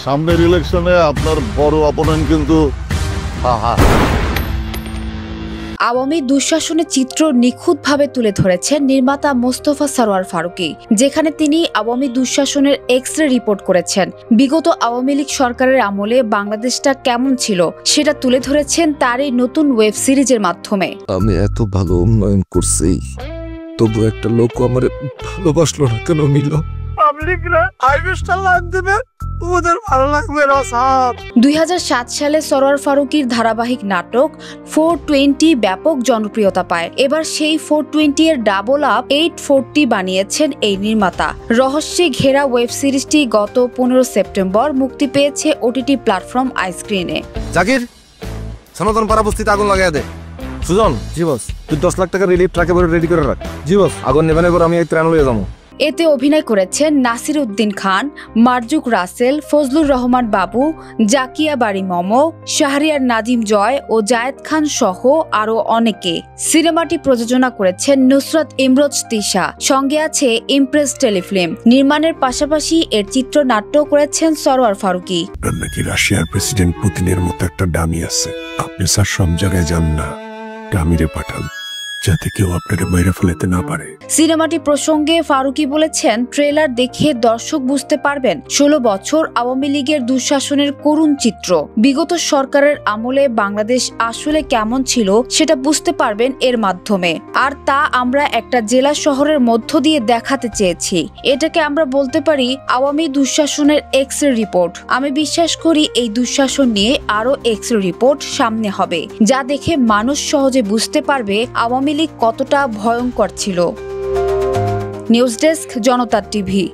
সামনের ইলেকশনে আপনার বড় অপোনেন্ট কিন্তু আওয়ামী দুঃশাসনের চিত্র নিখুঁতভাবে তুলে ধরেছেন নির্মাতা মোস্তফা সরোয়ার ফারুকী, যেখানে তিনি আওয়ামী দুঃশাসনের এক্স-রে রিপোর্ট করেছেন। বিগত আওয়ামী লীগ সরকারের আমলে বাংলাদেশটা কেমন ছিল সেটা তুলে ধরেছেন তার এই নতুন ওয়েব সিরিজের মাধ্যমে। আমি এত ভালো উন্নয়ন করছি, তবু একটা লোক আমার ভালোবাসলো না কেন? মিল 2007 সালে সরোয়ার ফারুকীর ধারাবাহিক নাটক 420 ব্যাপক জনপ্রিয়তা পায়। এবার সেই 420 এর ডাবল আপ 840 বানিয়েছেন এই নির্মাতা। রহস্যে ঘেরা ওয়েব সিরিজটি গত 15 সেপ্টেম্বর মুক্তি পেয়েছে ওটিটি প্ল্যাটফর্ম আইস্ক্রিনে। জাকির, সনাতন পাড়া বস্তিতে আগুন লাগাই দে। সুজন, জি বস, তুই 10 লাখ টাকা রিলিফ ট্রাকে ভরে রেডি করে রাখ। জি বস, আগুন নেভানোর পর আমি এই ত্রাণ লয়ে যাবো। এতে অভিনয় করেছেন নাসির উদ্দিন খান, মারজুক রাসেল, ফজলুর রহমান বাবু, জাকিয়া বাড়ি মমো, শাহরিয়ার নাজিম জয় ও জায়েদ খান সহ আরো অনেকে। সিনেমাটি প্রযোজনা করেছেন নুসরাত ইমরোজ তিশা, সঙ্গে আছে ইমপ্রেস টেলিফিল্ম। নির্মাণের পাশাপাশি এর চিত্রনাট্য করেছেন সরোয়ার ফারুকী। নাকি রাশিয়ার প্রেসিডেন্ট পুতিনের মতো একটা ডামি আছে, আপনি স্যার সব জায়গায় যান না, ডামিরে পাঠান যাতে কেউ আপনাকে বাইরে ফেলতে না পারে। সিনেমাটি প্রসঙ্গে ফারুকী বলেছেন, ট্রেলার দেখে দর্শক বুঝতে পারবেন 16 বছর আওয়ামী লীগের দুঃশাসনের করুণ চিত্র। বিগত সরকারের আমলে বাংলাদেশ আসলে কেমন ছিল সেটা বুঝতে পারবেন এর মাধ্যমে। আর তা আমরা একটা জেলা শহরের মধ্য দিয়ে দেখাতে চেয়েছি। এটাকে আমরা বলতে পারি আওয়ামী দুঃশাসনের এক্স-রে রিপোর্ট। আমি বিশ্বাস করি এই দুঃশাসন নিয়ে আরো এক্স-রে রিপোর্ট সামনে হবে, যা দেখে মানুষ সহজে বুঝতে পারবে আওয়ামী লীগ কতটা ভয়ঙ্কর ছিল। নিউজ ডেস্ক, জনতা টিভি।